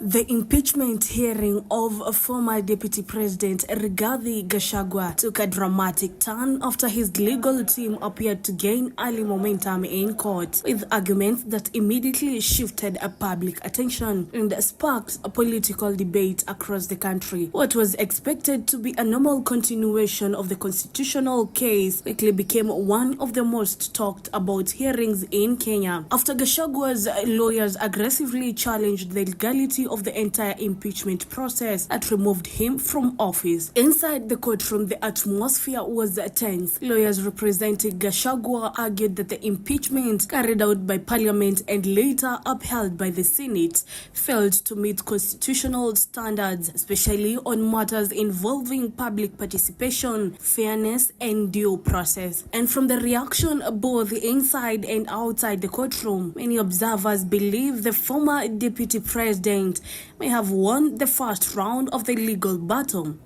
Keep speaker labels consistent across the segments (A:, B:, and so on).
A: The impeachment hearing of former Deputy President Rigathi Gachagua took a dramatic turn after his legal team appeared to gain early momentum in court, with arguments that immediately shifted public attention and sparked a political debate across the country. What was expected to be a normal continuation of the constitutional case quickly became one of the most talked about hearings in Kenya, after Gachagua's lawyers aggressively challenged the legality of the entire impeachment process that removed him from office. Inside the courtroom, the atmosphere was tense. Lawyers representing Gachagua argued that the impeachment carried out by Parliament and later upheld by the Senate failed to meet constitutional standards, especially on matters involving public participation, fairness, and due process. And from the reaction both inside and outside the courtroom, many observers believe the former deputy president may have won the first round of the legal battle.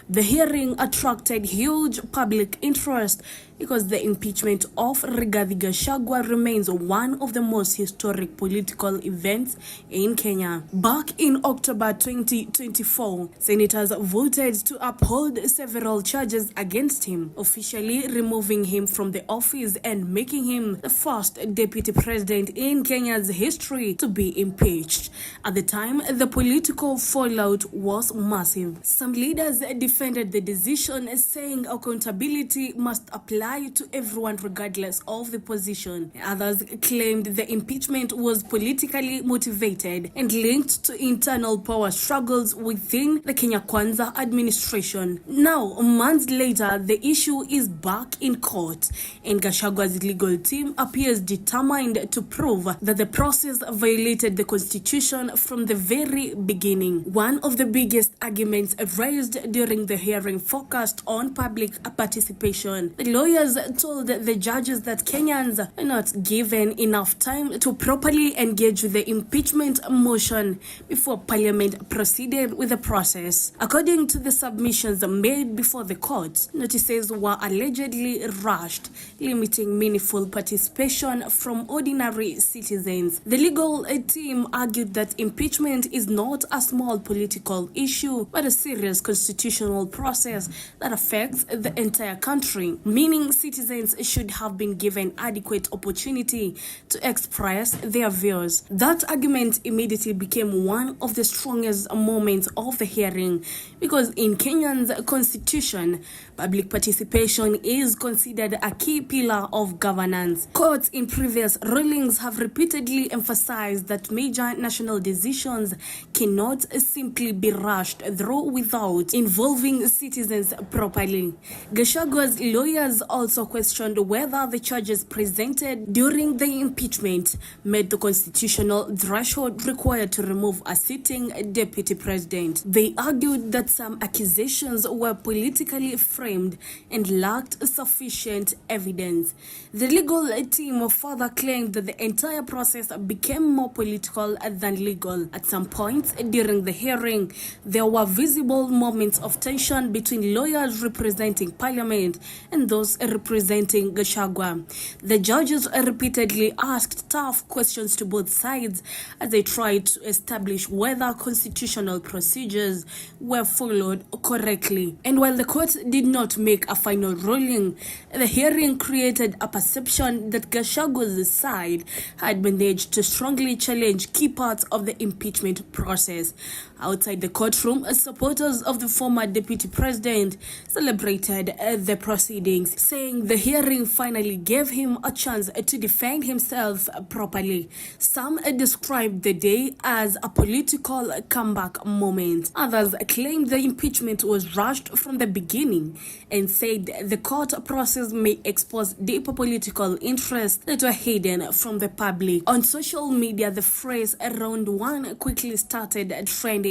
A: The hearing attracted huge public interest because the impeachment of Rigathi Gachagua remains one of the most historic political events in Kenya. Back in October 2024, senators voted to uphold several charges against him, officially removing him from the office and making him the first deputy president in Kenya's history to be impeached. At the time, the political fallout was massive. Some leaders defended the decision, saying accountability must apply to everyone regardless of the position. Others claimed the impeachment was politically motivated and linked to internal power struggles within the Kenya Kwanza administration. Now, months later, the issue is back in court, and Gachagua's legal team appears determined to prove that the process violated the constitution from the very beginning. One of the biggest arguments raised during the hearing focused on public participation. The lawyers told the judges that Kenyans are not given enough time to properly engage with the impeachment motion before Parliament proceeded with the process. According to the submissions made before the court, notices were allegedly rushed, limiting meaningful participation from ordinary citizens. The legal team argued that impeachment is not a small political issue, but a serious constitutional process that affects the entire country, meaning citizens should have been given adequate opportunity to express their views. That argument immediately became one of the strongest moments of the hearing, because in Kenya's constitution, public participation is considered a key pillar of governance. Courts in previous rulings have repeatedly emphasized that major national decisions cannot simply be rushed through without involving citizens properly. Gachagua's lawyers also questioned whether the charges presented during the impeachment met the constitutional threshold required to remove a sitting deputy president. They argued that some accusations were politically framed and lacked sufficient evidence. The legal team further claimed that the entire process became more political than legal. At some points during the hearing, there were visible moments of tension between lawyers representing Parliament and those representing Gachagua. The judges repeatedly asked tough questions to both sides as they tried to establish whether constitutional procedures were followed correctly. And while the court did not make a final ruling, the hearing created a perception that Gachagua's side had managed to strongly challenge key parts of the impeachment process. Outside the courtroom, supporters of the former deputy president celebrated the proceedings, saying the hearing finally gave him a chance to defend himself properly. Some described the day as a political comeback moment. Others claimed the impeachment was rushed from the beginning and said the court process may expose deeper political interests that were hidden from the public. On social media, the phrase "round one" quickly started trending,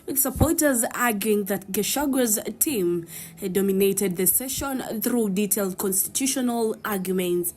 A: with supporters arguing that Gachagua's team had dominated the session through detailed constitutional arguments.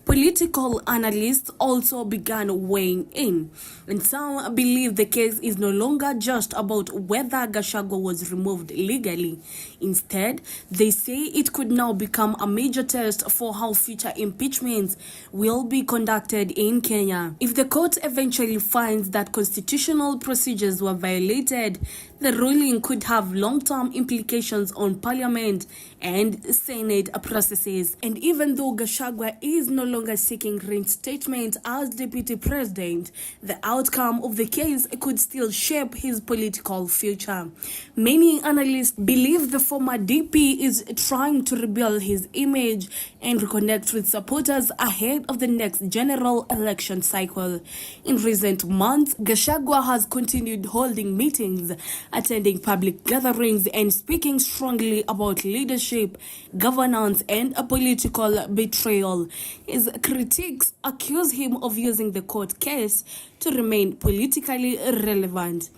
A: Political analysts also began weighing in, and some believe the case is no longer just about whether Gachagua was removed legally. Instead, they say it could now become a major test for how future impeachments will be conducted in Kenya. If the court eventually finds that constitutional procedures were violated, the ruling could have long-term implications on Parliament and Senate processes. And even though Gachagua is no longer seeking reinstatement as deputy president, the outcome of the case could still shape his political future. Many analysts believe the former DP is trying to rebuild his image and reconnect with supporters ahead of the next general election cycle. In recent months, Gachagua has continued holding meetings, attending public gatherings, and speaking strongly about leadership, governance, and a political betrayal. His critics accuse him of using the court case to remain politically relevant.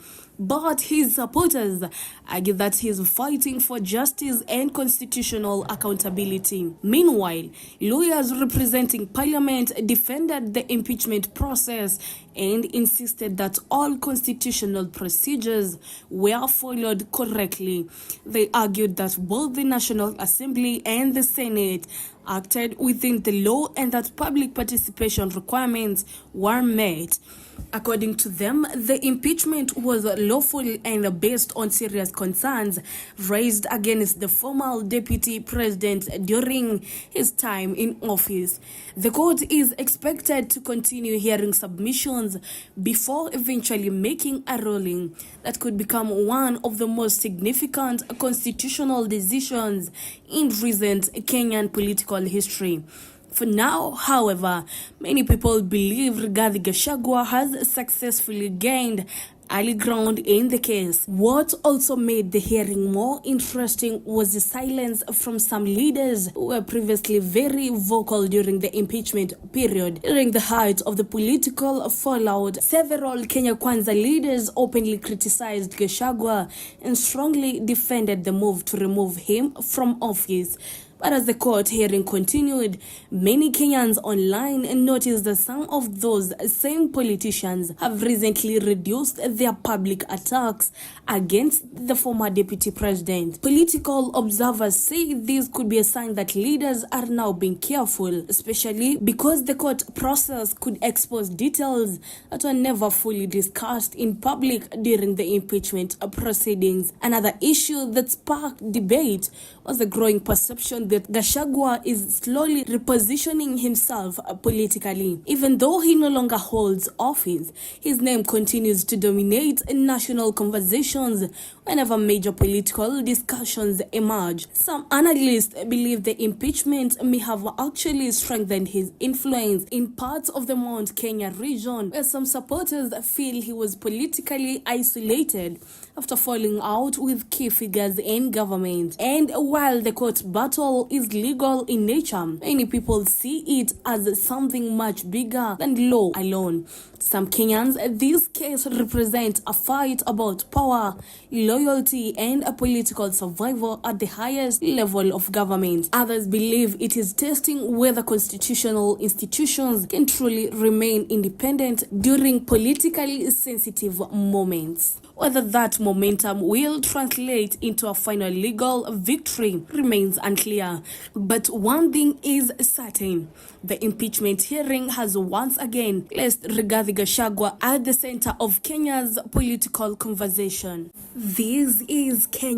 A: But his supporters argue that he is fighting for justice and constitutional accountability. Meanwhile, lawyers representing Parliament defended the impeachment process and insisted that all constitutional procedures were followed correctly. They argued that both the National Assembly and the Senate acted within the law and that public participation requirements were met. According to them, the impeachment was lawful and based on serious concerns raised against the former deputy president during his time in office. The court is expected to continue hearing submissions before eventually making a ruling that could become one of the most significant constitutional decisions in recent Kenyan political history. For now, however, many people believe Rigathi Gachagua has successfully gained early ground in the case. What also made the hearing more interesting was the silence from some leaders who were previously very vocal during the impeachment period. During the height of the political fallout, several Kenya Kwanza leaders openly criticized Gachagua and strongly defended the move to remove him from office. But as the court hearing continued, many Kenyans online noticed that some of those same politicians have recently reduced their public attacks against the former deputy president. Political observers say this could be a sign that leaders are now being careful, especially because the court process could expose details that were never fully discussed in public during the impeachment proceedings. Another issue that sparked debate was the growing perception that Gachagua is slowly repositioning himself politically. Even though he no longer holds office, his name continues to dominate national conversations whenever major political discussions emerge. Some analysts believe the impeachment may have actually strengthened his influence in parts of the Mount Kenya region, where some supporters feel he was politically isolated after falling out with key figures in government. And while the court battle is legal in nature, many people see it as something much bigger than law alone. Some Kenyans, this case represents a fight about power, loyalty, and a political survival at the highest level of government. Others believe it is testing whether constitutional institutions can truly remain independent during politically sensitive moments. Whether that momentum will translate into a final legal victory remains unclear. But one thing is certain: the impeachment hearing has once again placed Rigathi Gachagua at the center of Kenya's political conversation. This is Kenya.